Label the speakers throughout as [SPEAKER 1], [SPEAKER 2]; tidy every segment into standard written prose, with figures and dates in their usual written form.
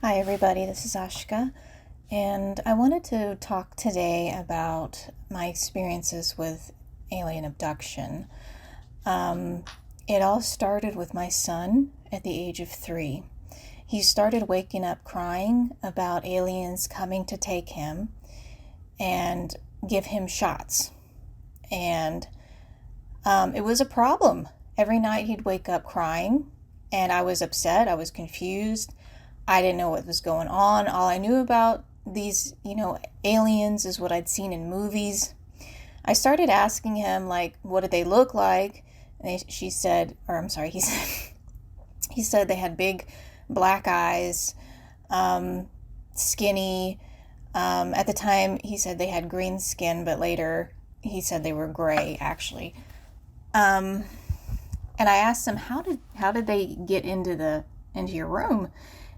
[SPEAKER 1] Hi, everybody. This is Ashka, and I wanted to talk today about my experiences with alien abduction. Um, it all started with my son at the age of 3. He started waking up crying about aliens coming to take him and give him shots. And it was a problem. Every night he'd wake up crying, and I was upset. I was confused. I didn't know what was going on. All I knew about these, aliens is what I'd seen in movies. I started asking him, like, what did they look like? And she said, or I'm sorry, he said, he said they had big black eyes, skinny. At the time, he said they had green skin, but later he said they were gray, actually. Um, and I asked him, how did they get into your room?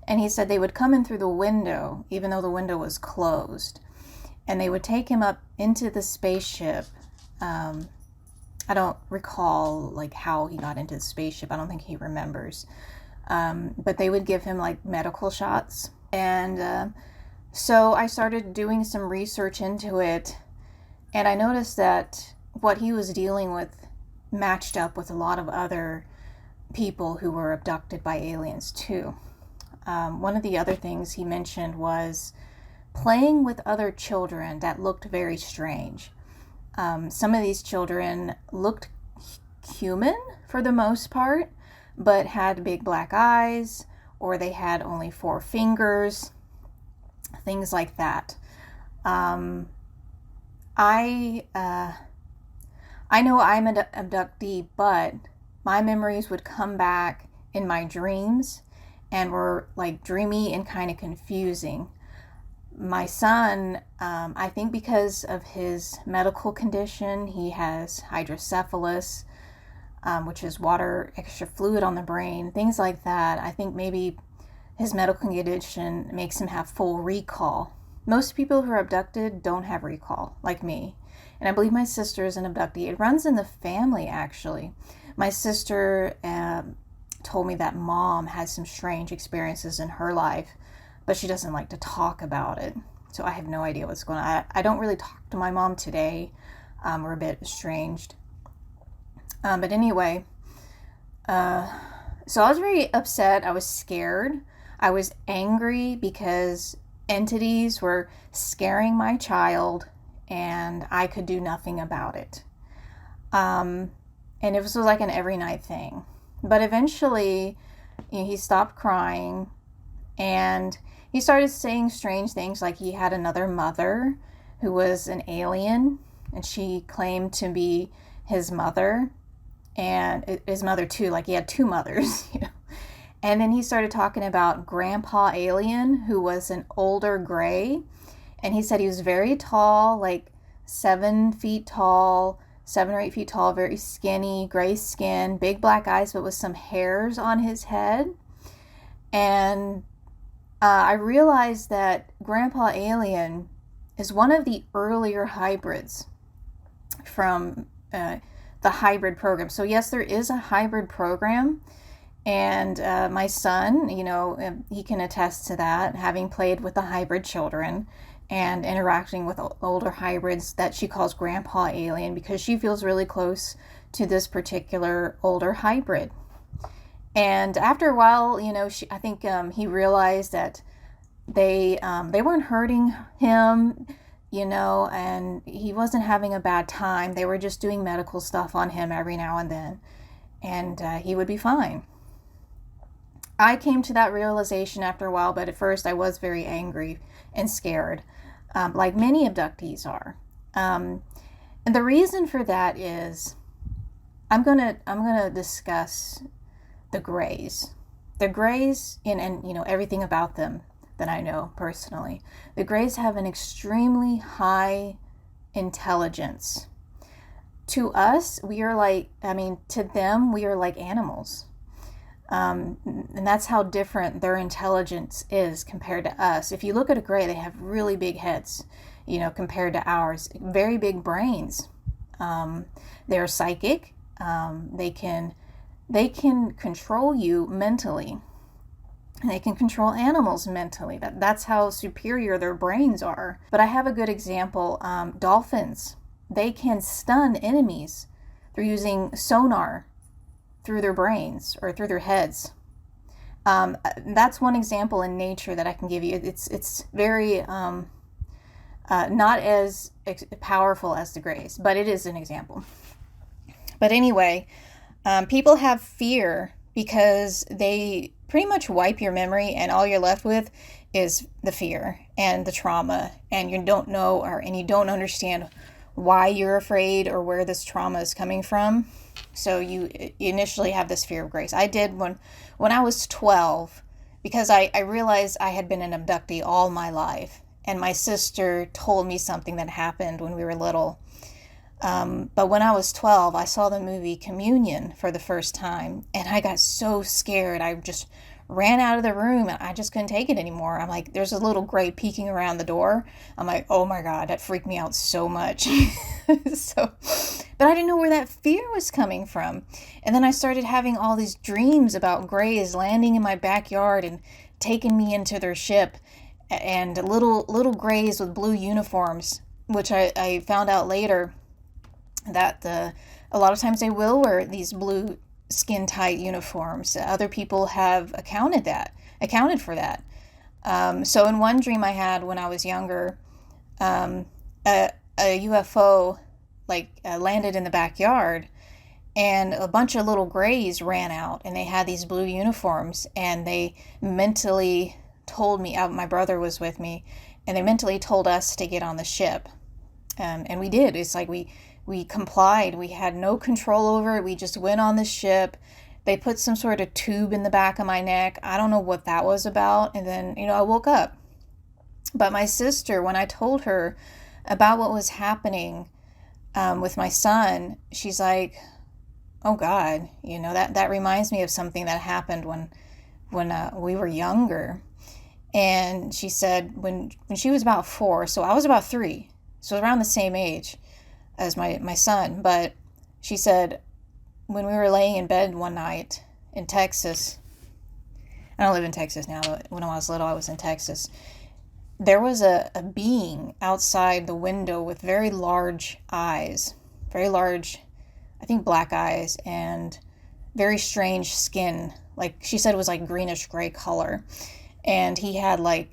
[SPEAKER 1] And he said they would come in through the window, even though the window was closed. And they would take him up into the spaceship. I don't recall like how he got into the spaceship. I don't think he remembers. But they would give him like medical shots. And so I started doing some research into it. And I noticed that what he was dealing with matched up with a lot of other people who were abducted by aliens too. One of the other things he mentioned was playing with other children that looked very strange. Some of these children looked human for the most part, but had big black eyes, or they had only 4 fingers, things like that. Um, I know I'm an abductee, but my memories would come back in my dreams and were like dreamy and kind of confusing. My son, I think because of his medical condition, he has hydrocephalus, which is water, extra fluid on the brain, things like that. I think maybe his medical condition makes him have full recall. Most people who are abducted don't have recall, like me. And I believe my sister is an abductee. It runs in the family, actually. My sister told me that mom had some strange experiences in her life, but she doesn't like to talk about it. So I have no idea what's going on. I don't really talk to my mom today. We're a bit estranged. But anyway, so I was very upset. I was scared. I was angry because entities were scaring my child and I could do nothing about it. And it was like an every night thing. But eventually, he stopped crying and he started saying strange things like he had another mother who was an alien and she claimed to be his mother and his mother too, like he had 2 mothers, And then he started talking about Grandpa Alien, who was an older gray. And he said he was very tall, like 7 feet tall, 7 or 8 feet tall, very skinny, gray skin, big black eyes, but with some hairs on his head. And I realized that Grandpa Alien is one of the earlier hybrids from the hybrid program. So, yes, there is a hybrid program. And my son, he can attest to that, having played with the hybrid children and interacting with older hybrids that she calls Grandpa Alien because she feels really close to this particular older hybrid. And after a while, I think he realized that they weren't hurting him, and he wasn't having a bad time. They were just doing medical stuff on him every now and then, and he would be fine. I came to that realization after a while, but at first I was very angry and scared, like many abductees are. And the reason for that is I'm gonna discuss the grays. The grays and everything about them that I know personally. The grays have an extremely high intelligence. To us, to them, we are like animals. And that's how different their intelligence is compared to us. If you look at a gray, they have really big heads, compared to ours. Very big brains. They're psychic. They can control you mentally. And they can control animals mentally. That's how superior their brains are. But I have a good example. Dolphins, they can stun enemies through using sonar through their brains or through their heads. That's one example in nature that I can give you. It's very not as powerful as the grays, but it is an example. But anyway, people have fear because they pretty much wipe your memory, and all you're left with is the fear and the trauma, and you don't know and you don't understand why you're afraid or where this trauma is coming from. So you initially have this fear of grace. I did when I was 12, because I realized I had been an abductee all my life, and my sister told me something that happened when we were little. But when I was 12, I saw the movie Communion for the first time, and I got so scared. I just ran out of the room, and I just couldn't take it anymore. I'm like, there's a little gray peeking around the door. I'm like, oh my God, that freaked me out so much. But I didn't know where that fear was coming from. And then I started having all these dreams about grays landing in my backyard and taking me into their ship, and little grays with blue uniforms, which I found out later that a lot of times they will wear these blue skin tight uniforms. Other people have accounted for that. So in one dream I had when I was younger, a UFO landed in the backyard, and a bunch of little grays ran out, and they had these blue uniforms, and they mentally told me, my brother was with me, and they mentally told us to get on the ship. And we did. It's like we complied. We had no control over it. We just went on the ship. They put some sort of tube in the back of my neck. I don't know what that was about. And then, I woke up. But my sister, when I told her about what was happening with my son, she's like, oh God, that reminds me of something that happened when we were younger. And she said when she was about 4, so I was about 3, so around the same age as my son. But she said when we were laying in bed one night in Texas, I don't live in Texas now, but when I was little, I was in Texas. There was a being outside the window with very large eyes, very large, I think black eyes, and very strange skin. Like she said, it was like greenish gray color. And he had long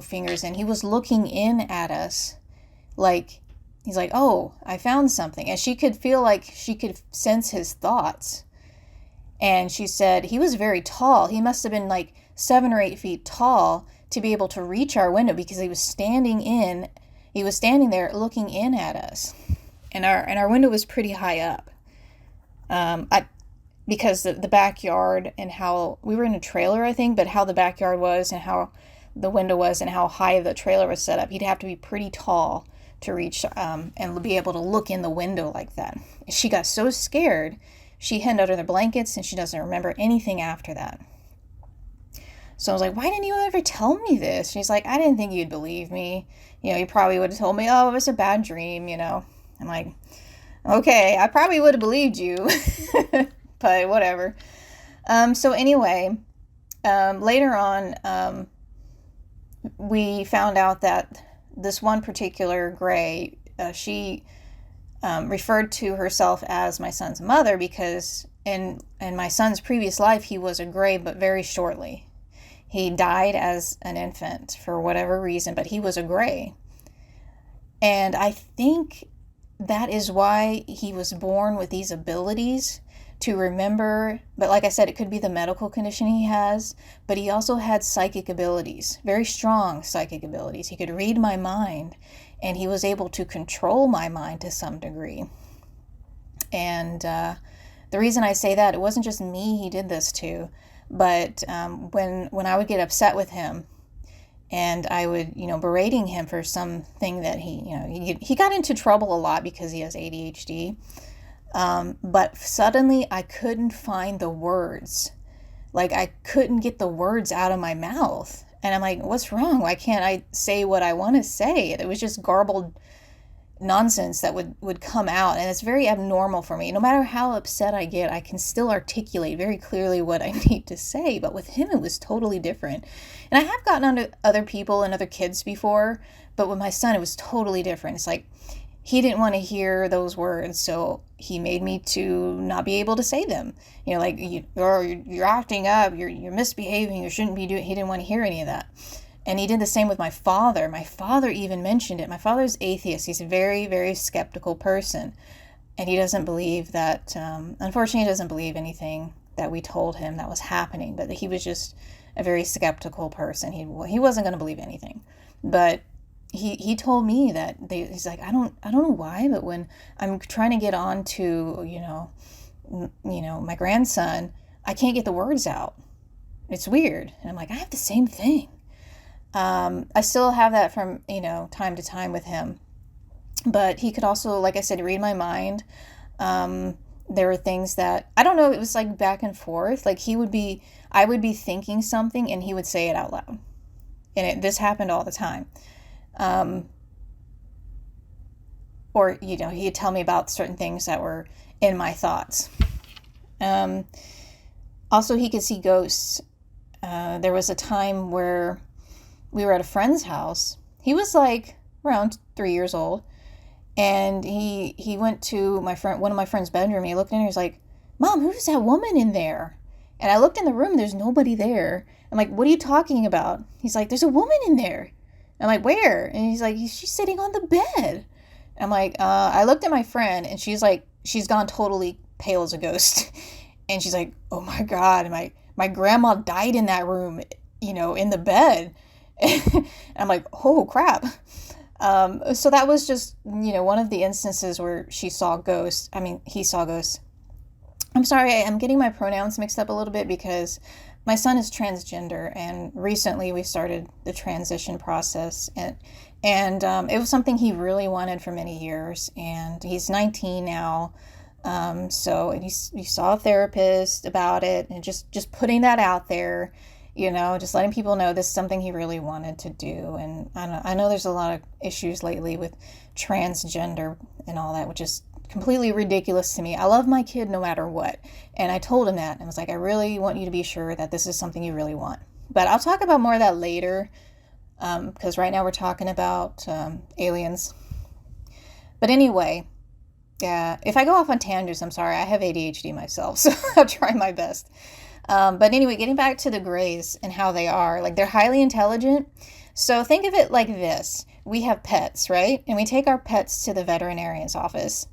[SPEAKER 1] fingers, and he was looking in at us. Like, he's like, oh, I found something. And she could feel like she could sense his thoughts. And she said he was very tall. He must have been like 7 or 8 feet tall to be able to reach our window, because he was standing there looking in at us. And our window was pretty high up. Because the backyard, and how we were in a trailer, I think, but how the backyard was and how the window was and how high the trailer was set up, he'd have to be pretty tall to reach and be able to look in the window like that. She got so scared, she hid under the blankets, and she doesn't remember anything after that. So I was like, why didn't you ever tell me this? She's like, I didn't think you'd believe me. You probably would have told me, oh, it was a bad dream, I'm like, okay, I probably would have believed you, but whatever. So anyway, later on, we found out that this one particular gray, she referred to herself as my son's mother, because in my son's previous life, he was a gray, but very shortly. He died as an infant for whatever reason, but he was a gray. And I think that is why he was born with these abilities to remember. But like I said, it could be the medical condition he has, but he also had psychic abilities, very strong psychic abilities. He could read my mind, and he was able to control my mind to some degree. And the reason I say that, it wasn't just me he did this to, but when I would get upset with him, and I would, berating him for something that he got into trouble a lot because he has ADHD. But suddenly I couldn't find the words. Like, I couldn't get the words out of my mouth. And I'm like, what's wrong? Why can't I say what I want to say? It was just garbled, nonsense that would come out, and it's very abnormal for me. No matter how upset I get, I can still articulate very clearly what I need to say, but with him it was totally different. And I have gotten onto other people and other kids before, but with my son it was totally different. It's like he didn't want to hear those words, so he made me to not be able to say them. Like, you're acting up, you're misbehaving, you shouldn't be doing. He didn't want to hear any of that. And he did the same with my father. My father even mentioned it. My father's atheist. He's a very, very skeptical person. And he doesn't believe that, unfortunately, he doesn't believe anything that we told him that was happening. But he was just a very skeptical person. He wasn't going to believe anything. But he told me that he's like, I don't know why, but when I'm trying to get on to, my grandson, I can't get the words out. It's weird. And I'm like, I have the same thing. I still have that from, time to time with him. But he could also, like I said, read my mind. There were things that, I don't know, it was like back and forth. Like I would be thinking something and he would say it out loud. And this happened all the time. Or, he'd tell me about certain things that were in my thoughts. Also, he could see ghosts. There was a time where we were at a friend's house. He was like around 3 years old. And he went to one of my friend's bedroom. He looked in and he was like, Mom, who's that woman in there? And I looked in the room, there's nobody there. I'm like, what are you talking about? He's like, there's a woman in there. I'm like, where? And he's like, she's sitting on the bed. I'm like, I looked at my friend and she's like, she's gone totally pale as a ghost. And she's like, oh my God, my grandma died in that room, in the bed. And I'm like, oh crap. So that was just, one of the instances where he saw ghosts. I'm sorry, I'm getting my pronouns mixed up a little bit because my son is transgender, and recently we started the transition process, and it was something he really wanted for many years, and he's 19 now. So he saw a therapist about it, and just putting that out there, just letting people know this is something he really wanted to do. And I know there's a lot of issues lately with transgender and all that, which is completely ridiculous to me. I love my kid no matter what. And I told him that. And I was like, I really want you to be sure that this is something you really want. But I'll talk about more of that later, because right now we're talking about aliens. But anyway, if I go off on tangents, I'm sorry. I have ADHD myself, so I'll try my best. But anyway, getting back to the Greys and how they are, like, they're highly intelligent. So think of it like this. We have pets, right? And we take our pets to the veterinarian's office.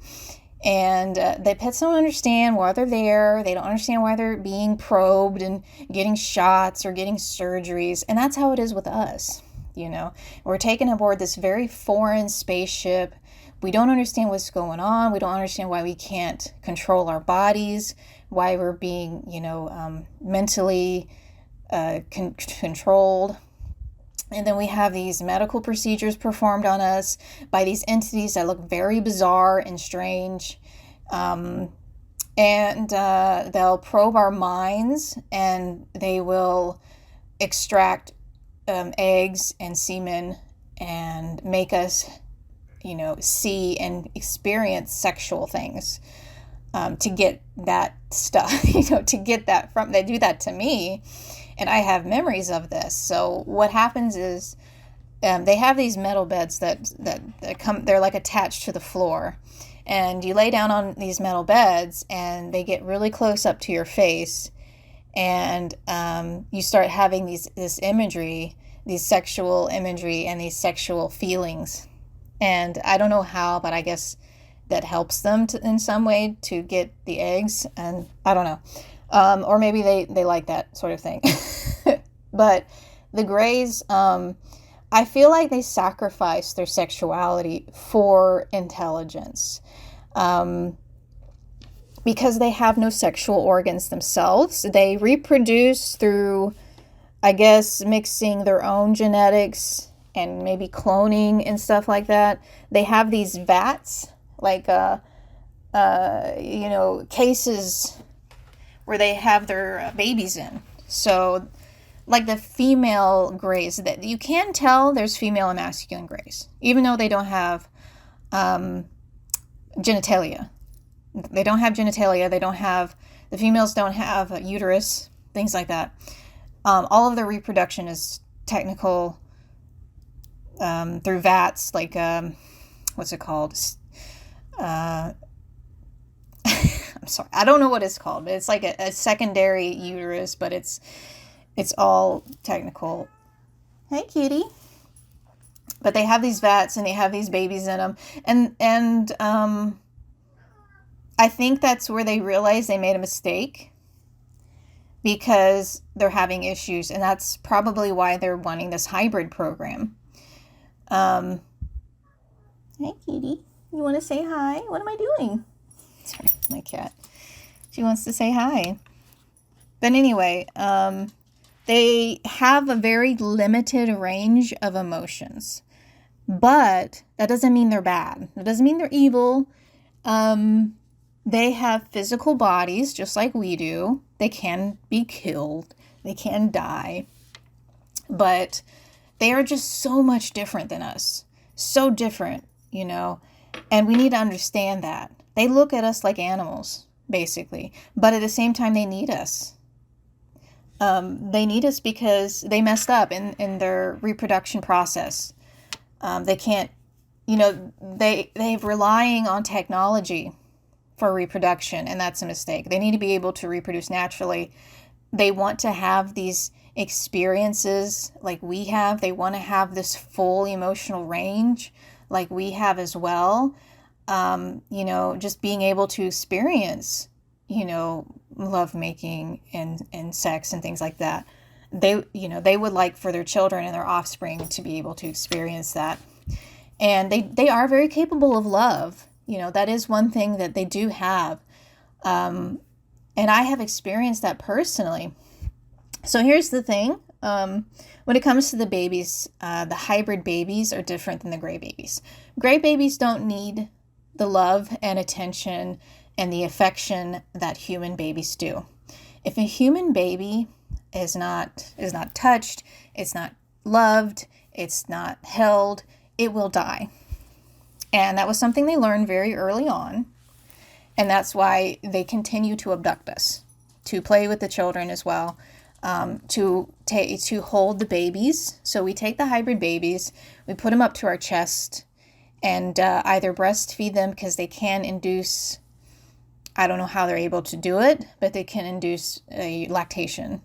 [SPEAKER 1] And the pets don't understand why they're there. They don't understand why they're being probed and getting shots or getting surgeries. And that's how it is with us, We're taken aboard this very foreign spaceship. We don't understand what's going on. We don't understand why we can't control our bodies, why we're being, mentally controlled. And then we have these medical procedures performed on us by these entities that look very bizarre and strange. And they'll probe our minds, and they will extract eggs and semen and make us, see and experience sexual things to get that stuff, to get that from. They do that to me. And I have memories of this. So what happens is they have these metal beds that come, they're like attached to the floor. And you lay down on these metal beds and they get really close up to your face. And you start having this imagery, these sexual imagery and these sexual feelings. And I don't know how, but I guess that helps them in some way to get the eggs. And I don't know. Or maybe they like that sort of thing. But the Greys, I feel like they sacrifice their sexuality for intelligence. Because they have no sexual organs themselves. They reproduce through, I guess, mixing their own genetics and maybe cloning and stuff like that. They have these vats, like, cases where they have their babies in. So, like the female Greys, that you can tell there's female and masculine Greys, even though they don't have genitalia. They don't have genitalia. The females don't have a uterus, things like that. All of their reproduction is technical through VATs, like, what's it called? I'm sorry, I don't know what it's called, but it's like a secondary uterus, but it's all technical. Hey, kitty. But they have these vats and they have these babies in them, and I think that's where they realize they made a mistake, because they're having issues, and that's probably why they're wanting this hybrid program. Hey, kitty. You want to say hi? What am I doing? Sorry, my cat. She wants to say hi. But anyway, they have a very limited range of emotions. But that doesn't mean they're bad. That doesn't mean they're evil. They have physical bodies just like we do. They can be killed. They can die. But they are just so much different than us. So different, And we need to understand that. They look at us like animals, basically. But at the same time, they need us. They need us because they messed up in their reproduction process. They can't, they're relying on technology for reproduction, and that's a mistake. They need to be able to reproduce naturally. They want to have these experiences like we have. They want to have this full emotional range like we have as well. Just being able to experience, lovemaking and sex and things like that. They would like for their children and their offspring to be able to experience that. And they are very capable of love. That is one thing that they do have. And I have experienced that personally. So here's the thing. When it comes to the babies, the hybrid babies are different than the gray babies. Gray babies don't need the love and attention and the affection that human babies do. If a human baby is not touched, it's not loved, it's not held, it will die. And that was something they learned very early on. And that's why they continue to abduct us, to play with the children as well, to hold the babies. So we take the hybrid babies, we put them up to our chest, and either breastfeed them, because they can induce, I don't know how they're able to do it, but they can induce a lactation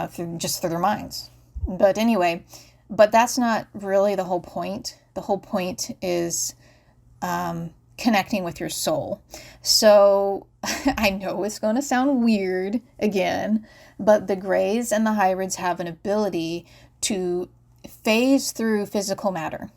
[SPEAKER 1] through their minds. But anyway, that's not really the whole point. The whole point is connecting with your soul. So I know it's going to sound weird again, but the grays and the hybrids have an ability to phase through physical matter.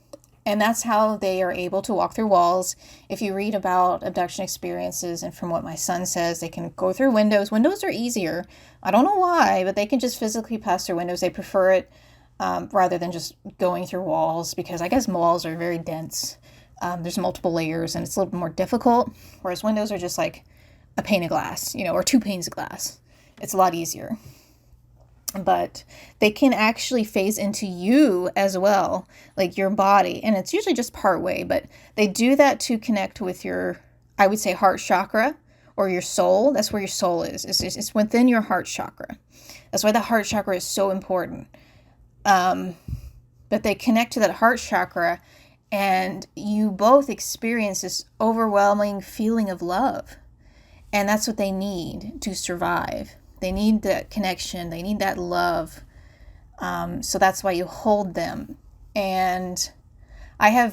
[SPEAKER 1] And that's how they are able to walk through walls. If you read about abduction experiences, and from what my son says, they can go through windows. Windows are easier. I don't know why, but they can just physically pass through windows. They prefer it rather than just going through walls, because I guess walls are very dense. There's multiple layers, and it's a little bit more difficult, whereas windows are just like a pane of glass, or 2 panes of glass. It's a lot easier. But they can actually phase into you as well, like your body. And it's usually just part way, but they do that to connect with your, I would say, heart chakra or your soul. That's where your soul is. It's within your heart chakra. That's why the heart chakra is so important. But they connect to that heart chakra, and you both experience this overwhelming feeling of love. And that's what they need to survive. They need that connection. They need that love. So that's why you hold them. And I have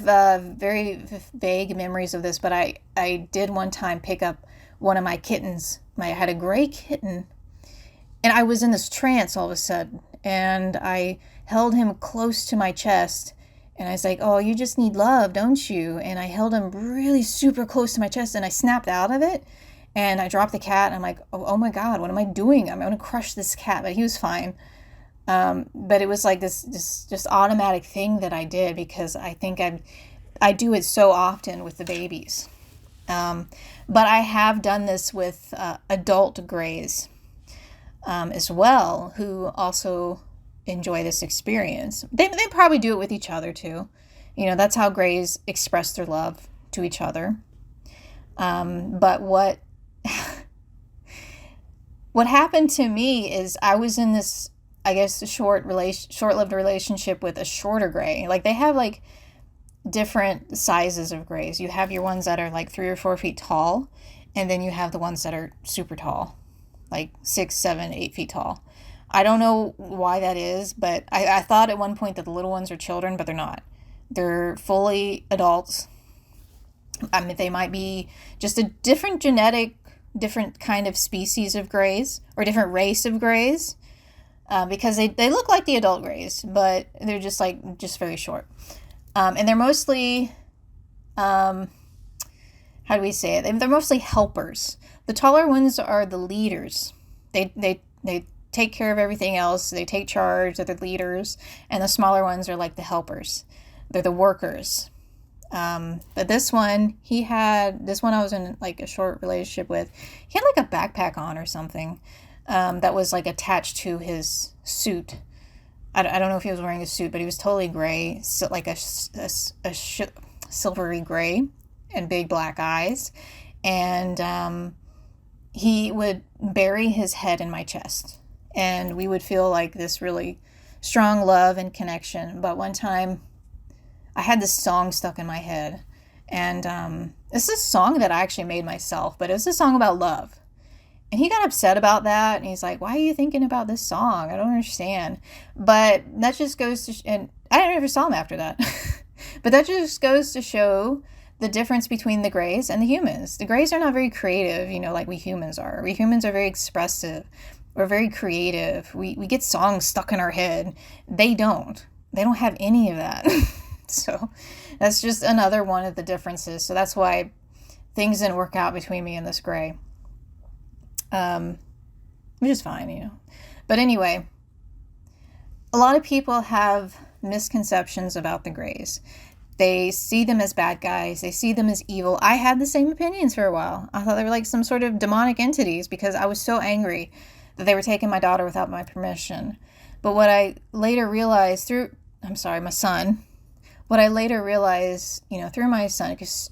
[SPEAKER 1] very vague memories of this, but I did one time pick up one of my kittens. I had a gray kitten, and I was in this trance all of a sudden. And I held him close to my chest. And I was like, oh, you just need love, don't you? And I held him really super close to my chest, and I snapped out of it. And I dropped the cat, and I'm like, oh my God, what am I doing? I'm going to crush this cat. But he was fine. But it was like this just automatic thing that I did, because I think I do it so often with the babies. But I have done this with adult grays as well, who also enjoy this experience. They probably do it with each other too. That's how Greys express their love to each other. But what happened to me is I was in this, I guess, short-lived relationship with a shorter Grey. Like, they have like different sizes of Greys. You have your ones that are like 3 or 4 feet tall, and then you have the ones that are super tall, like 6, 7, 8 feet tall. I don't know why that is, but I thought at one point that the little ones are children, but they're not. They're fully adults. I mean, they might be just a different different kind of species of Greys, or different race of Greys, because they look like the adult Greys, but they're just very short. And they're mostly, how do we say it? They're mostly helpers. The taller ones are the leaders. They take care of everything else. They take charge. They're the leaders. And the smaller ones are like the helpers. They're the workers. But this one I was in like a short relationship with, he had like a backpack on or something, that was like attached to his suit. I don't know if he was wearing a suit, but he was totally gray, like a silvery gray and big black eyes. And he would bury his head in my chest. And we would feel like this really strong love and connection. But one time, I had this song stuck in my head. And it's a song that I actually made myself, but it was a song about love. And he got upset about that, and he's like, why are you thinking about this song? I don't understand. But that just goes to, and I never saw him after that. But that just goes to show the difference between the Greys and the humans. The Greys are not very creative, like we humans are. We humans are very expressive. We're very creative. We get songs stuck in our head. They don't. They don't have any of that. So that's just another one of the differences. So that's why things didn't work out between me and this Grey. Which is fine, But anyway, a lot of people have misconceptions about the Greys. They see them as bad guys. They see them as evil. I had the same opinions for a while. I thought they were like some sort of demonic entities because I was so angry that they were taking my daughter without my permission. But what I later realized my son, what I later realized, through my son, because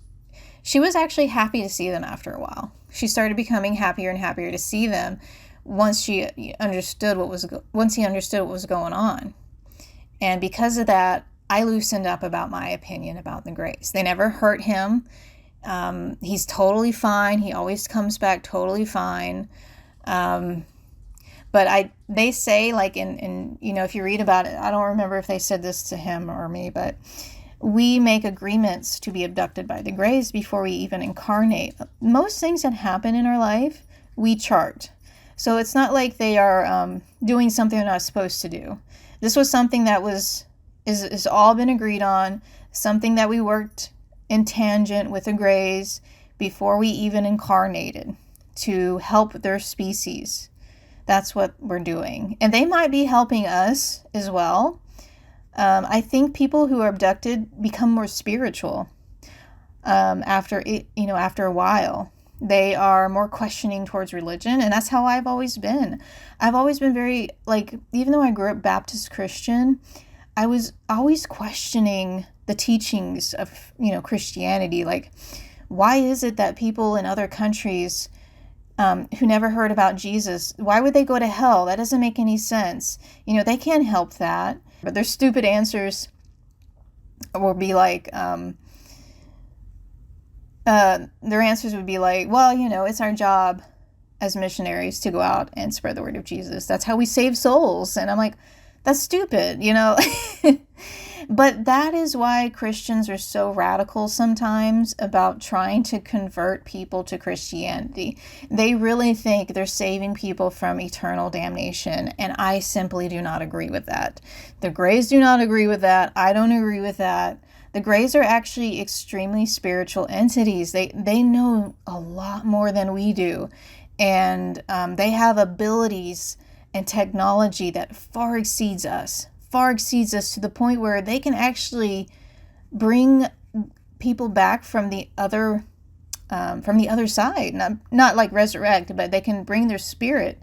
[SPEAKER 1] she was actually happy to see them after a while. She started becoming happier and happier to see them once he understood what was going on. And because of that, I loosened up about my opinion about the Greys. They never hurt him. He's totally fine. He always comes back totally fine. But they say, like, in if you read about it, I don't remember if they said this to him or me, but we make agreements to be abducted by the Greys before we even incarnate. Most things that happen in our life, we chart. So it's not like they are doing something they're not supposed to do. This was something that is all been agreed on, something that we worked in tangent with the Greys before we even incarnated to help their species. That's what we're doing. And they might be helping us as well. I think people who are abducted become more spiritual after a while. They are more questioning towards religion, and that's how I've always been. I've always been very, even though I grew up Baptist Christian, I was always questioning the teachings of, Christianity. Like, why is it that people in other countries who never heard about Jesus, why would they go to hell? That doesn't make any sense. They can't help that. But their stupid answers will be like, their answers would be like, well, it's our job as missionaries to go out and spread the word of Jesus. That's how we save souls. And I'm like, that's stupid, But that is why Christians are so radical sometimes about trying to convert people to Christianity. They really think they're saving people from eternal damnation, and I simply do not agree with that. The Greys do not agree with that. I don't agree with that. The Greys are actually extremely spiritual entities. They know a lot more than we do, and they have abilities and technology that far exceeds us to the point where they can actually bring people back from the other side. Not like resurrect, but they can bring their spirit.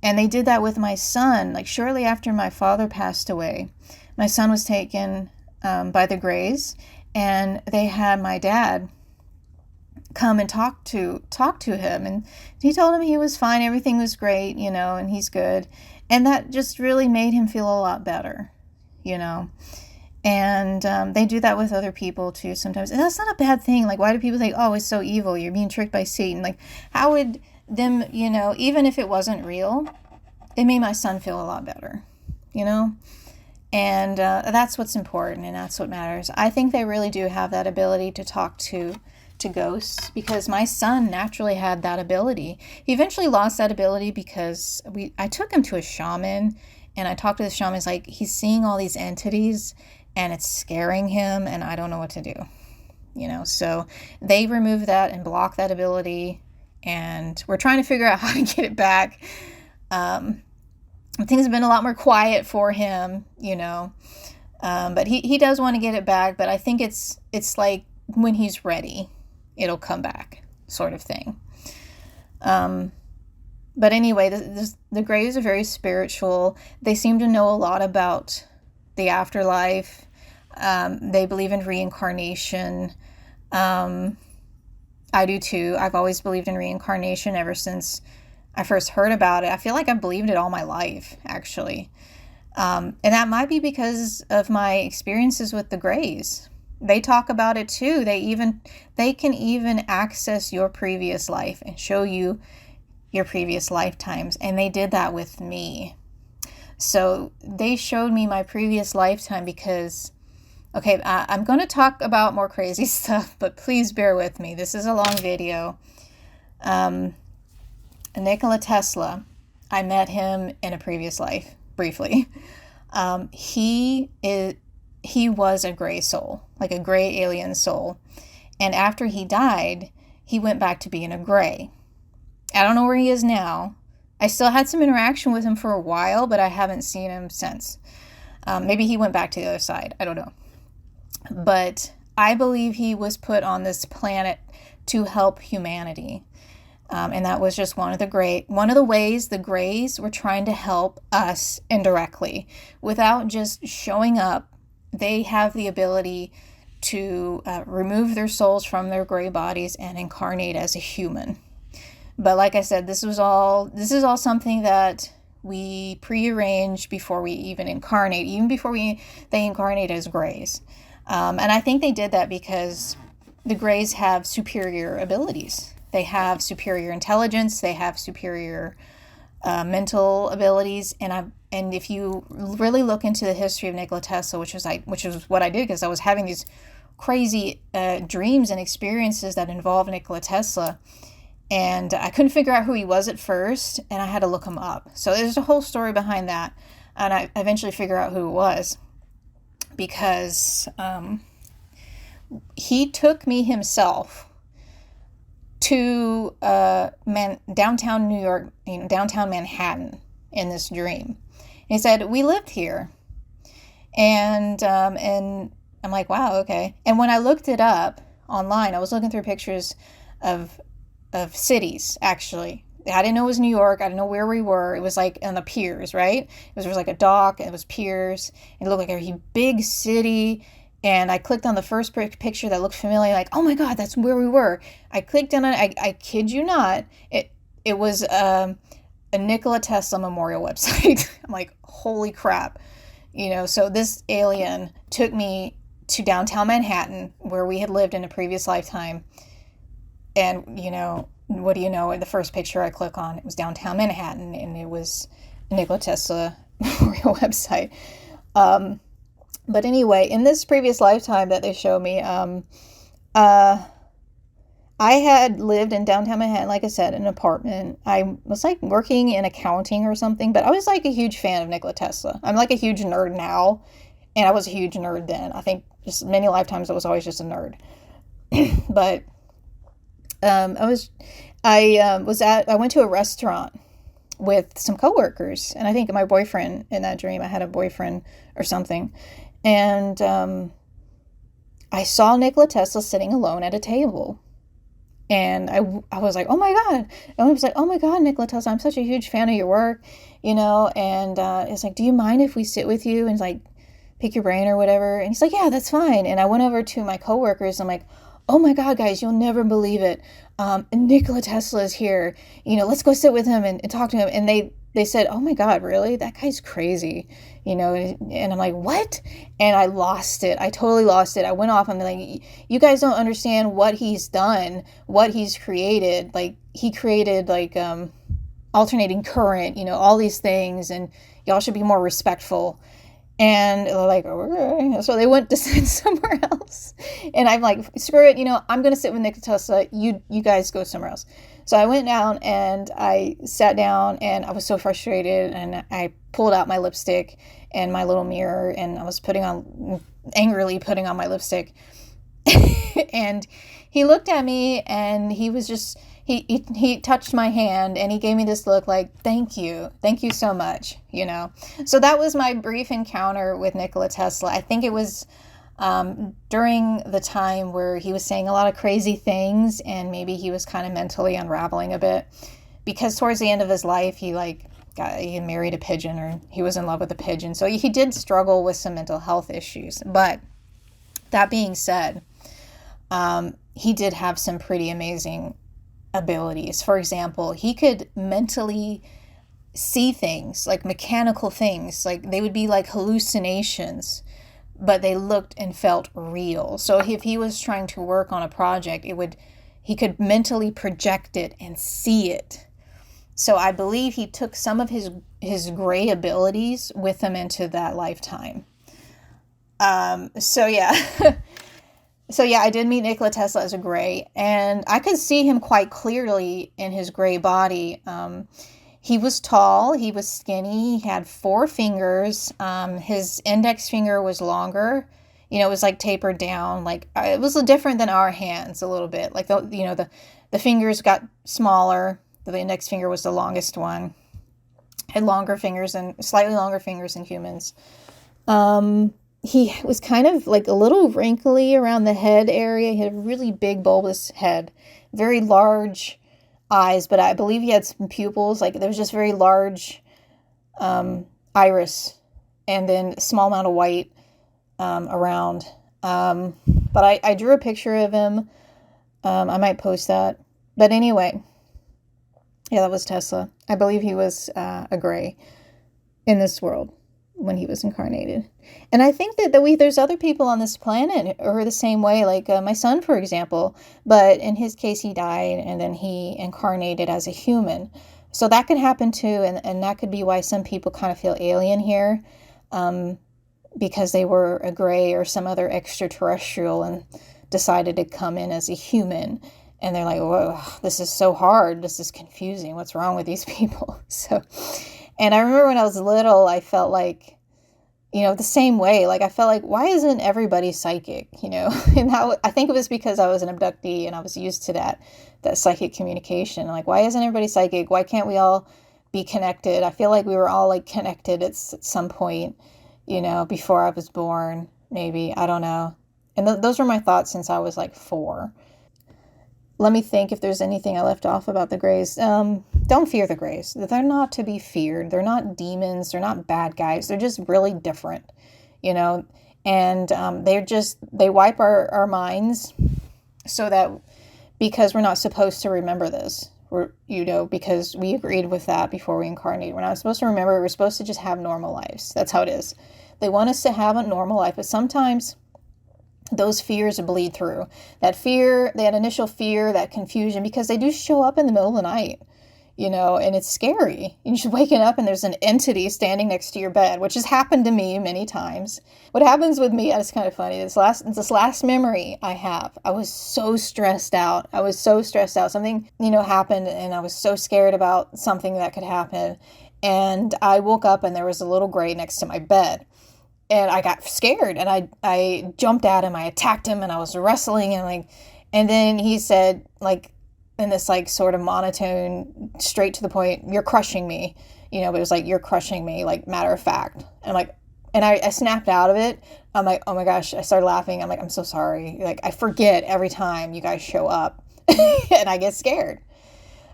[SPEAKER 1] And they did that with my son. Like, shortly after my father passed away, my son was taken by the Greys, and they had my dad come and talk to him, and he told him he was fine, everything was great, and he's good. And that just really made him feel a lot better, and they do that with other people too sometimes, and that's not a bad thing. Like, why do people think, oh, it's so evil, you're being tricked by Satan? Like, how would them, even if it wasn't real, it made my son feel a lot better, and that's what's important, and that's what matters. I think they really do have that ability to talk to ghosts, because my son naturally had that ability. He eventually lost that ability because I took him to a shaman, and I talked to the shaman. It's like he's seeing all these entities and it's scaring him, and I don't know what to do, so they removed that and blocked that ability, and we're trying to figure out how to get it back. Things have been a lot more quiet for him, but he does want to get it back, but I think it's like when he's ready, it'll come back, sort of thing. But anyway, the Greys are very spiritual. They seem to know a lot about the afterlife. They believe in reincarnation. I do too. I've always believed in reincarnation ever since I first heard about it. I feel like I've believed it all my life, actually. And that might be because of my experiences with the Greys. They talk about it too. They can even access your previous life and show you your previous lifetimes. And they did that with me. So they showed me my previous lifetime because, okay, I'm going to talk about more crazy stuff, but please bear with me. This is a long video. Nikola Tesla, I met him in a previous life, briefly. He was a gray soul, like a gray alien soul. And after he died, he went back to being a gray. I don't know where he is now. I still had some interaction with him for a while, but I haven't seen him since. Maybe he went back to the other side. I don't know. But I believe he was put on this planet to help humanity. And that was just one of the ways the Greys were trying to help us indirectly. Without just showing up, they have the ability to remove their souls from their gray bodies and incarnate as a human. But like I said, this is all something that we prearrange before we even incarnate, even before they incarnate as Greys. And I think they did that because the Greys have superior abilities. They have superior intelligence. They have superior mental abilities. And if you really look into the history of Nikola Tesla, which is what I did, because I was having these crazy dreams and experiences that involved Nikola Tesla, and I couldn't figure out who he was at first, and I had to look him up. So there's a whole story behind that, and I eventually figured out who it was, because he took me himself to downtown New York, downtown Manhattan, in this dream. And he said, we lived here. And I'm like, wow, okay. And when I looked it up online, I was looking through pictures of cities, actually. I didn't know it was New York. I didn't know where we were. It was like on the piers, right? There was like a dock, and it was piers. It looked like a big city. And I clicked on the first picture that looked familiar, like, oh my God, that's where we were. I clicked on it. I kid you not. It was a Nikola Tesla memorial website. I'm like, holy crap. So this alien took me to downtown Manhattan, where we had lived in a previous lifetime. And, what do you know? The first picture I click on, it was downtown Manhattan, and it was a Nikola Tesla memorial website. But anyway, in this previous lifetime that they show me, I had lived in downtown Manhattan, like I said, in an apartment. I was like working in accounting or something, but I was like a huge fan of Nikola Tesla. I'm like a huge nerd now, and I was a huge nerd then. I think just many lifetimes I was always just a nerd. But I went to a restaurant with some coworkers, and I think my boyfriend in that dream, I had a boyfriend or something. And I saw Nikola Tesla sitting alone at a table. And I was like, oh my God. And I was like, oh my God, Nikola Tesla, I'm such a huge fan of your work, and it's like, do you mind if we sit with you and like pick your brain or whatever? And he's like, yeah, that's fine. And I went over to my coworkers. I'm like, oh my God, guys, you'll never believe it. Nikola Tesla is here. Let's go sit with him and talk to him. And they said, oh my God, really? That guy's crazy. And I'm like, what? And I lost it. I totally lost it. I went off. I'm like, you guys don't understand what he's done, what he's created. Like, he created alternating current, all these things, and y'all should be more respectful. And they're like, okay. So they went to sit somewhere else. And I'm like, screw it, I'm going to sit with Nikola Tesla. You guys go somewhere else. So I went down and I sat down, and I was so frustrated, and I pulled out my lipstick and my little mirror, and I was angrily putting on my lipstick. And he looked at me, and he was just, he touched my hand, and he gave me this look like, thank you so much, So that was my brief encounter with Nikola Tesla. I think it was during the time where he was saying a lot of crazy things, and maybe he was kind of mentally unraveling a bit, because towards the end of his life, he married a pigeon, or he was in love with a pigeon. So he did struggle with some mental health issues. But that being said, he did have some pretty amazing abilities. For example, he could mentally see things, like mechanical things, like they would be like hallucinations, but they looked and felt real. So if he was trying to work on a project, he could mentally project it and see it. So I believe he took some of his gray abilities with him into that lifetime. So yeah. So yeah, I did meet Nikola Tesla as a gray, and I could see him quite clearly in his gray body. He was tall, he was skinny, he had 4 fingers. His index finger was longer. It was like tapered down. Like, it was different than our hands a little bit. Like, the fingers got smaller. The index finger was the longest one. Had slightly longer fingers than humans. He was kind of like a little wrinkly around the head area. He had a really big bulbous head, very large eyes, but I believe he had some pupils. Like, there was just very large iris, and then a small amount of white around. But I drew a picture of him. I might post that. But anyway, yeah, that was Tesla. I believe he was a gray in this world when he was incarnated. And I think that there's other people on this planet who are the same way, like my son, for example, but in his case, he died and then he incarnated as a human. So that could happen too, and that could be why some people kind of feel alien here, because they were a gray or some other extraterrestrial and decided to come in as a human. And they're like, whoa, this is so hard. This is confusing. What's wrong with these people? And I remember when I was little, I felt like, the same way. Like, I felt like, why isn't everybody psychic? And I think it was because I was an abductee and I was used to that psychic communication. Like, why isn't everybody psychic? Why can't we all be connected? I feel like we were all like connected at some point, before I was born, maybe. I don't know. And those were my thoughts since I was like 4. Let me think if there's anything I left off about the Greys. Don't fear the Greys. They're not to be feared. They're not demons. They're not bad guys. They're just really different, and they wipe our minds so that, because we're not supposed to remember this, because we agreed with that before we incarnated. We're not supposed to remember. We're supposed to just have normal lives. That's how it is. They want us to have a normal life, but sometimes those fears bleed through. That fear, that initial fear, that confusion, because they do show up in the middle of the night, and it's scary. You're just waking up and there's an entity standing next to your bed, which has happened to me many times. What happens with me, it's kind of funny, this last memory I have, I was so stressed out. Something, happened, and I was so scared about something that could happen. And I woke up and there was a little gray next to my bed. And I got scared, and I jumped at him. I attacked him, and I was wrestling, and then he said, in this sort of monotone, straight to the point, "You're crushing me," but it was like, "You're crushing me," like, matter of fact. And I snapped out of it. I'm like, oh my gosh, I started laughing. I'm like, I'm so sorry. Like, I forget every time you guys show up, and I get scared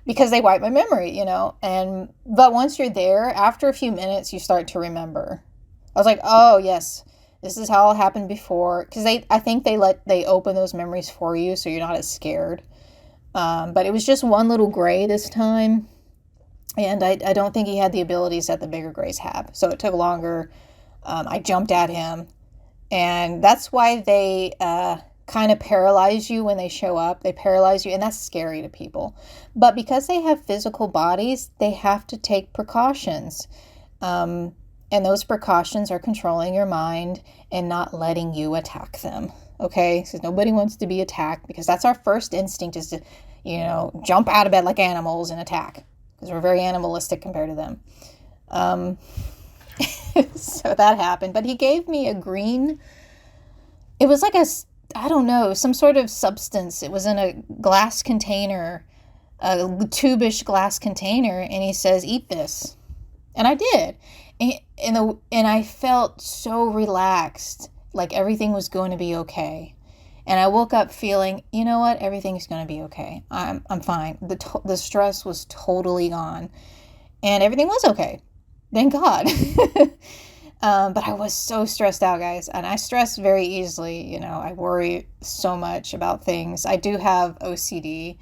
[SPEAKER 1] because they wipe my memory, but once you're there, after a few minutes, you start to remember. I was like, oh, yes, This is how it happened before. Because I think they open those memories for you so you're not as scared. But it was just one little gray this time. And I don't think he had the abilities that the bigger grays have. So it took longer. I jumped at him. And that's why they kind of paralyze you when they show up. They paralyze you, and that's scary to people. But because they have physical bodies, they have to take precautions. And those precautions are controlling your mind and not letting you attack them. Okay? So nobody wants to be attacked, because that's our first instinct, is to, jump out of bed like animals and attack. Because we're very animalistic compared to them. So that happened. But he gave me a green, it was like some sort of substance. It was in a glass container, a tube-ish glass container. And he says, eat this. And I did. And I felt so relaxed, like everything was going to be okay. And I woke up feeling, you know what, everything's going to be okay. I'm fine. The stress was totally gone. And everything was okay. Thank God. But I was so stressed out, guys. And I stress very easily. I worry so much about things. I do have OCD.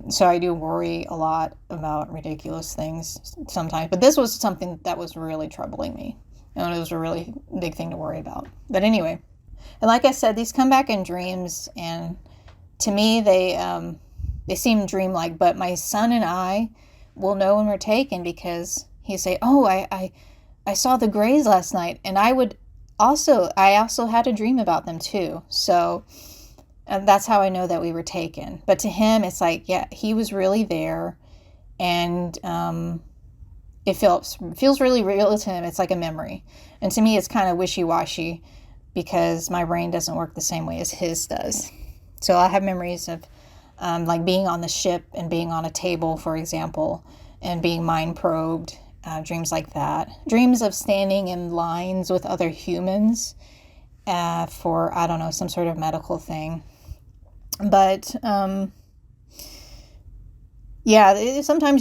[SPEAKER 1] So I do worry a lot about ridiculous things sometimes. But this was something that was really troubling me. And it was a really big thing to worry about. But anyway. And like I said, these come back in dreams, and to me, they seem dreamlike. But my son and I will know when we're taken, because he'll say, "Oh, I saw the grays last night," and I also had a dream about them too. So that's how I know that we were taken. But to him, it's like, yeah, he was really there, and it feels really real to him. It's like a memory, and to me, it's kind of wishy-washy, because my brain doesn't work the same way as his does. So I have memories of like being on the ship and being on a table, for example, and being mind probed, dreams like that. Dreams of standing in lines with other humans for, I don't know, some sort of medical thing. But sometimes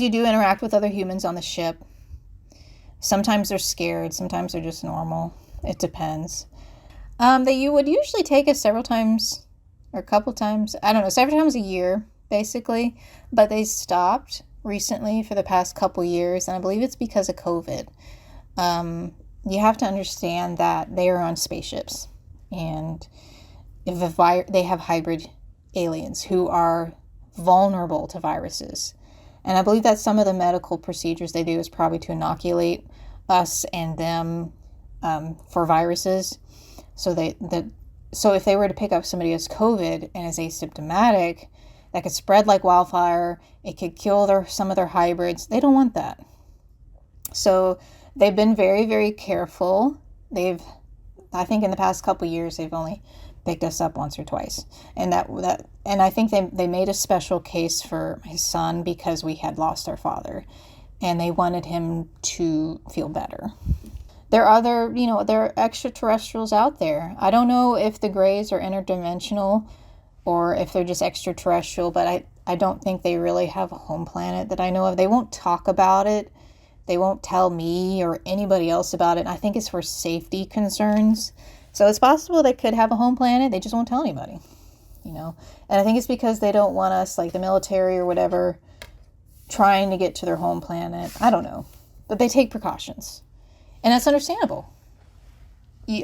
[SPEAKER 1] you do interact with other humans on the ship. Sometimes they're scared. Sometimes they're just normal. It depends. That you would usually take us several times, or a couple times, I don't know, several times a year, basically. But they stopped recently for the past couple years, and I believe it's because of COVID. You have to understand that they are on spaceships, and they have hybrid aliens who are vulnerable to viruses. And I believe that some of the medical procedures they do is probably to inoculate us and them for viruses. So if they were to pick up somebody who has COVID and is asymptomatic, that could spread like wildfire. It could kill some of their hybrids. They don't want that. So they've been very, very careful. I think in the past couple of years, they've only picked us up once or twice. And and I think they made a special case for my son because we had lost our father, and they wanted him to feel better. There are there are extraterrestrials out there. I don't know if the Greys are interdimensional or if they're just extraterrestrial, but I don't think they really have a home planet that I know of. They won't talk about it. They won't tell me or anybody else about it. I think it's for safety concerns. So it's possible they could have a home planet. They just won't tell anybody, And I think it's because they don't want us, like the military or whatever, trying to get to their home planet. I don't know. But they take precautions. And that's understandable.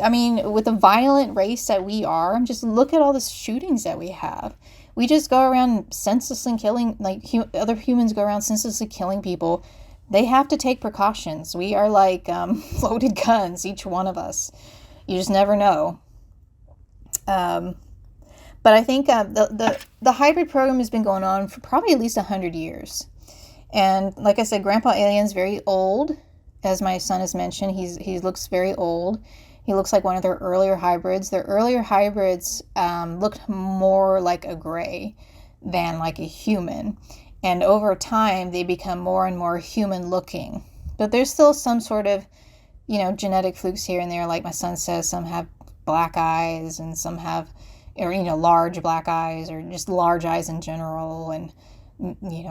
[SPEAKER 1] I mean, with the violent race that we are, just look at all the shootings that we have. We just go around senselessly killing, like other humans go around senselessly killing people. They have to take precautions. We are like loaded guns, each one of us. You just never know. But I think the hybrid program has been going on for probably at least 100 years. And like I said, Grandpa Alien's very old. As my son has mentioned, he looks very old. He looks like one of their earlier hybrids. Their earlier hybrids looked more like a gray than like a human. And over time, they become more and more human looking. But there's still some sort of, genetic flukes here and there. Like my son says, some have black eyes and some have, large black eyes, or just large eyes in general, and,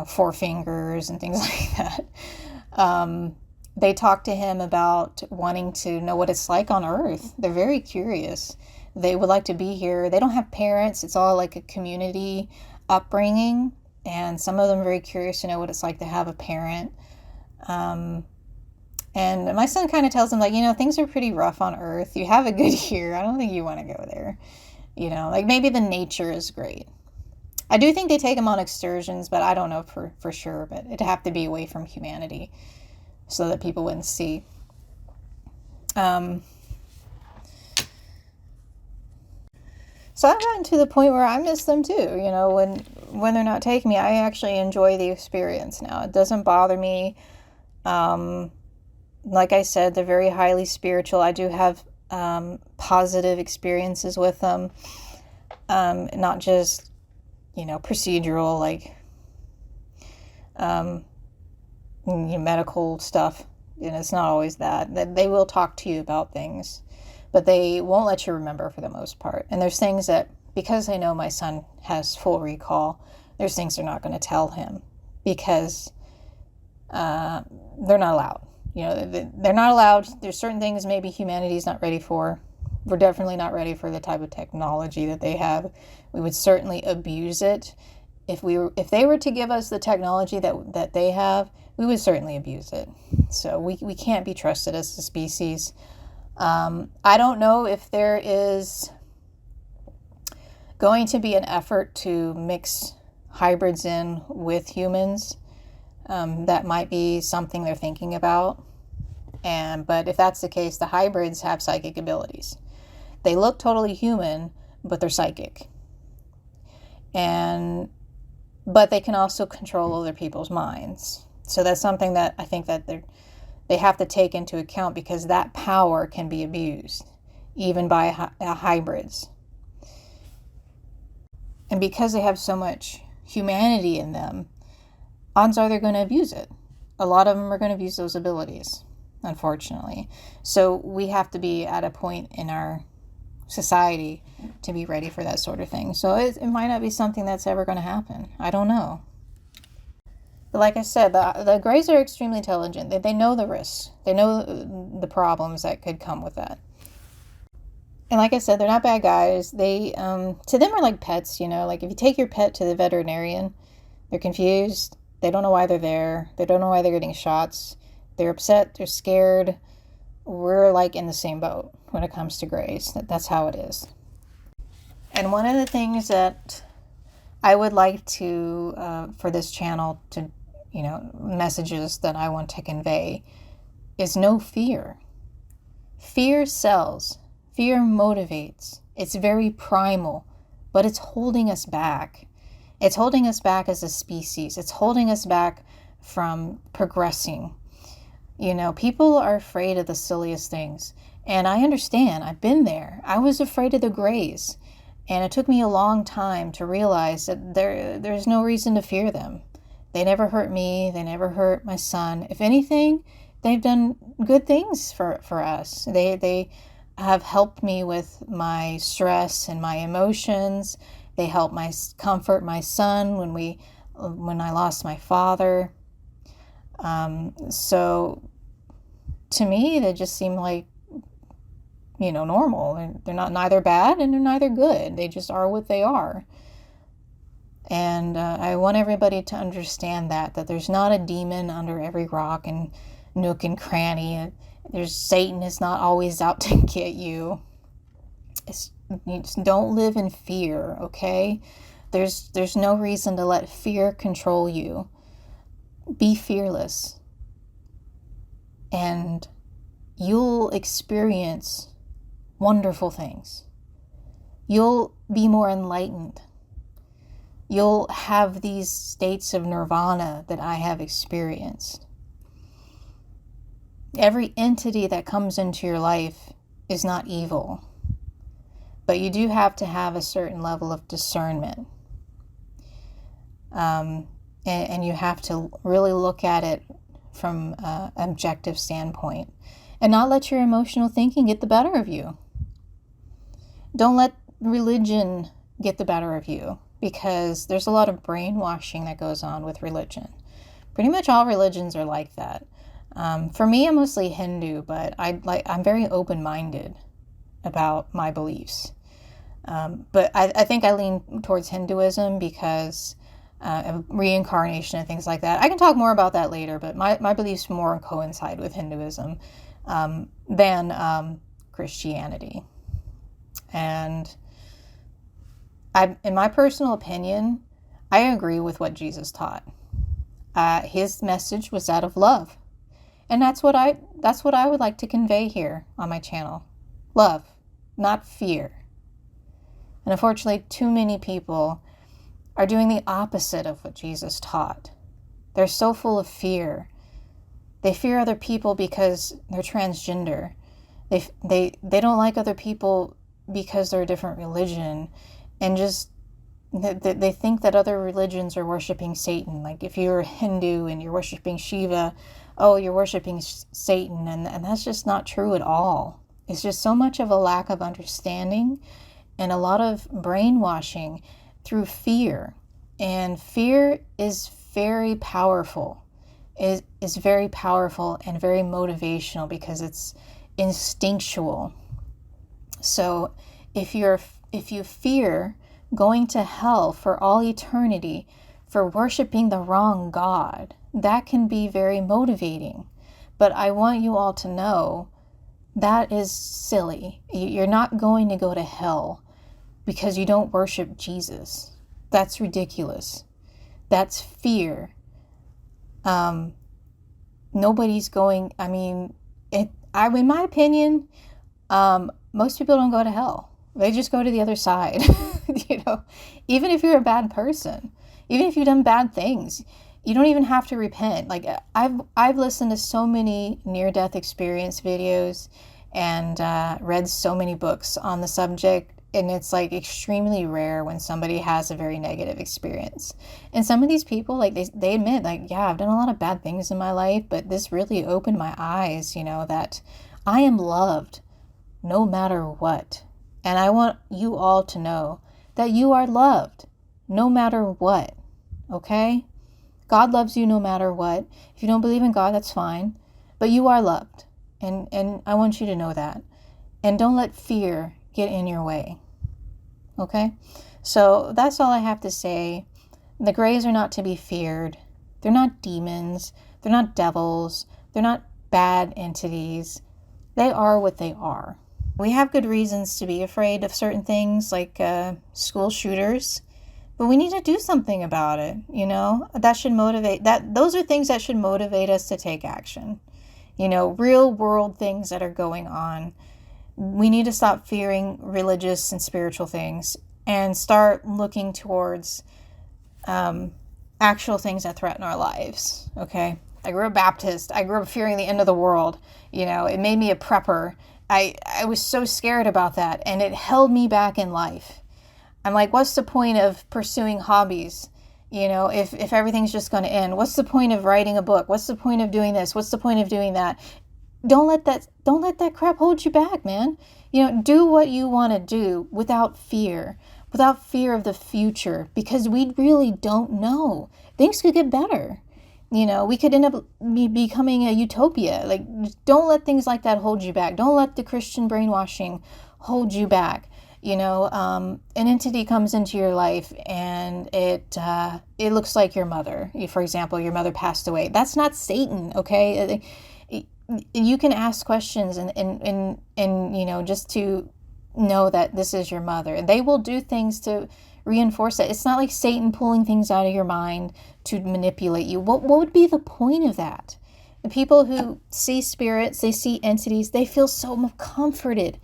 [SPEAKER 1] 4 fingers and things like that. They talk to him about wanting to know what it's like on Earth. They're very curious. They would like to be here. They don't have parents. It's all like a community upbringing. And some of them are very curious to know what it's like to have a parent. And my son kind of tells him, like, things are pretty rough on Earth. You have a good year. I don't think you want to go there. Like maybe the nature is great. I do think they take him on excursions, but I don't know for sure. But it'd have to be away from humanity so that people wouldn't see. So I've gotten to the point where I miss them too. When they're not taking me, I actually enjoy the experience now. It doesn't bother me. Like I said, they're very highly spiritual. I do have positive experiences with them, not just procedural, like medical stuff. It's not always that. They will talk to you about things, but they won't let you remember for the most part. And there's things that, because I know my son has full recall, there's things they're not going to tell him because they're not allowed. They're not allowed. There's certain things maybe humanity's not ready for. We're definitely not ready for the type of technology that they have. We would certainly abuse it. If they were to give us the technology that they have, we would certainly abuse it. So we can't be trusted as a species. I don't know if there is going to be an effort to mix hybrids in with humans. That might be something they're thinking about. But if that's the case, the hybrids have psychic abilities. They look totally human, but they're psychic. But they can also control other people's minds. So that's something that I think that they have to take into account, because that power can be abused, even by hybrids. And because they have so much humanity in them, odds are they're going to abuse it. A lot of them are going to abuse those abilities, unfortunately. So we have to be at a point in our society to be ready for that sort of thing. So it might not be something that's ever going to happen. I don't know. But like I said, the Greys are extremely intelligent. They know the risks. They know the problems that could come with that. And like I said, they're not bad guys. They, to them, are like pets, Like if you take your pet to the veterinarian, they're confused. They don't know why they're there. They don't know why they're getting shots. They're upset. They're scared. We're like in the same boat when it comes to Greys. That's how it is. And one of the things that I would like to, for this channel to, messages that I want to convey is no fear. Fear sells. Fear motivates. It's very primal, but it's holding us back. It's holding us back as a species. It's holding us back from progressing. People are afraid of the silliest things. And I understand. I've been there. I was afraid of the Greys. And it took me a long time to realize that there's no reason to fear them. They never hurt me. They never hurt my son. If anything, they've done good things for us. They have helped me with my stress and my emotions. They helped comfort my son when I lost my father. So to me, they just seem like, normal. They're neither bad and they're neither good. They just are what they are. And I want everybody to understand that there's not a demon under every rock and nook and cranny. Satan is not always out to get you. You just don't live in fear, okay? There's no reason to let fear control you. Be fearless. And you'll experience wonderful things. You'll be more enlightened. You'll have these states of nirvana that I have experienced. Every entity that comes into your life is not evil, but you do have to have a certain level of discernment. And you have to really look at it from an objective standpoint and not let your emotional thinking get the better of you. Don't let religion get the better of you, because there's a lot of brainwashing that goes on with religion. Pretty much all religions are like that. For me, I'm mostly Hindu, but I'm very open-minded about my beliefs. But I think I lean towards Hinduism because of reincarnation and things like that. I can talk more about that later, but my beliefs more coincide with Hinduism than Christianity. And in my personal opinion, I agree with what Jesus taught. His message was that of love. And that's what I would like to convey here on my channel. Love, not fear. And unfortunately, too many people are doing the opposite of what Jesus taught. They're so full of fear. They fear other people because they're transgender. They don't like other people because they're a different religion. And just they think that other religions are worshiping Satan. Like if you're a Hindu and you're worshiping Shiva, oh, you're worshiping Satan. And that's just not true at all. It's just so much of a lack of understanding and a lot of brainwashing through fear. And fear is very powerful. It is very powerful and very motivational because it's instinctual. So if you fear going to hell for all eternity for worshiping the wrong God, that can be very motivating. But I want you all to know that is silly. You're not going to go to hell because you don't worship Jesus. That's ridiculous. That's fear. Nobody's going, in my opinion, most people don't go to hell. They just go to the other side. Even if you're a bad person, even if you've done bad things, you don't even have to repent. Like I've listened to so many near-death experience videos and read so many books on the subject. And it's like extremely rare when somebody has a very negative experience. And some of these people, like they admit, like, yeah, I've done a lot of bad things in my life, but this really opened my eyes, that I am loved no matter what. And I want you all to know that you are loved no matter what. Okay? God loves you no matter what. If you don't believe in God, that's fine. But you are loved. And I want you to know that. And don't let fear get in your way. Okay? So that's all I have to say. The Greys are not to be feared. They're not demons. They're not devils. They're not bad entities. They are what they are. We have good reasons to be afraid of certain things like school shooters, but we need to do something about it. That should motivate those are things that should motivate us to take action. Real world things that are going on. We need to stop fearing religious and spiritual things and start looking towards actual things that threaten our lives. Okay. I grew up Baptist. I grew up fearing the end of the world. It made me a prepper. I was so scared about that, and it held me back in life. I'm like, what's the point of pursuing hobbies? If everything's just going to end, what's the point of writing a book? What's the point of doing this? What's the point of doing that? Don't let that crap hold you back, man. Do what you want to do without fear of the future, because we really don't know. Things could get better. We could end up becoming a utopia. Like, don't let things like that hold you back. Don't let the Christian brainwashing hold you back. An entity comes into your life and it looks like your mother. For example, your mother passed away. That's not Satan, okay? You can ask questions and just to know that this is your mother. They will do things to reinforce it. It's not like Satan pulling things out of your mind to manipulate you. What would be the point of that? The people who see spirits, they see entities, they feel so comforted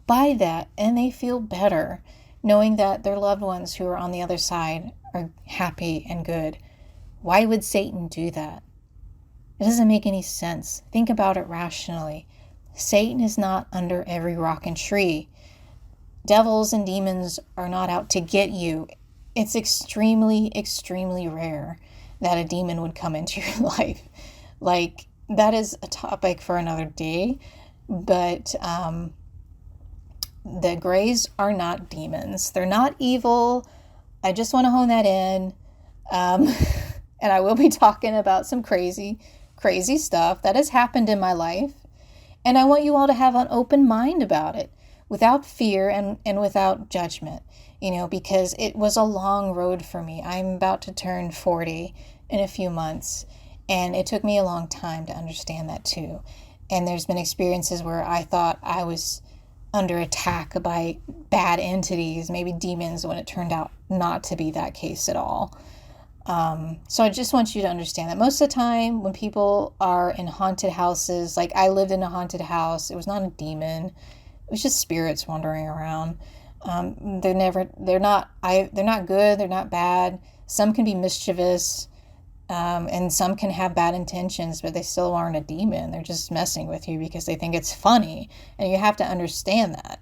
[SPEAKER 1] by that, and they feel better knowing that their loved ones who are on the other side are happy and good. Why would Satan do that? It doesn't make any sense. Think about it rationally. Satan is not under every rock and tree. Devils and demons are not out to get you. It's extremely, extremely rare that a demon would come into your life. Like, that is a topic for another day. But the Greys are not demons. They're not evil. I just want to hone that in. And I will be talking about some crazy crazy stuff that has happened in my life. And I want you all to have an open mind about it, without fear and without judgment, because it was a long road for me. I'm about to turn 40 in a few months, and it took me a long time to understand that too. And there's been experiences where I thought I was under attack by bad entities, maybe demons, when it turned out not to be that case at all. So I just want you to understand that most of the time when people are in haunted houses, like I lived in a haunted house, it was not a demon. It was just spirits wandering around. They're not good. They're not bad. Some can be mischievous, and some can have bad intentions, but they still aren't a demon. They're just messing with you because they think it's funny, and you have to understand that.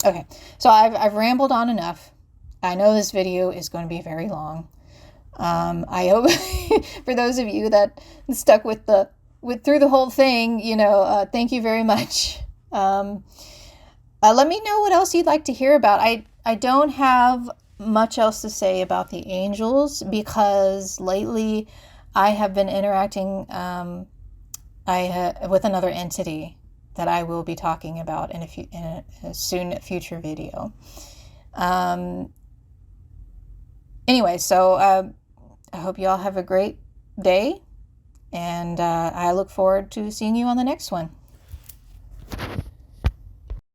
[SPEAKER 1] Okay, so I've rambled on enough. I know this video is going to be very long. I hope for those of you that stuck through the whole thing, thank you very much. Let me know what else you'd like to hear about. I don't have much else to say about the angels because lately I have been interacting with another entity that I will be talking about in a soon future video. Anyway, so I hope you all have a great day, and I look forward to seeing you on the next one.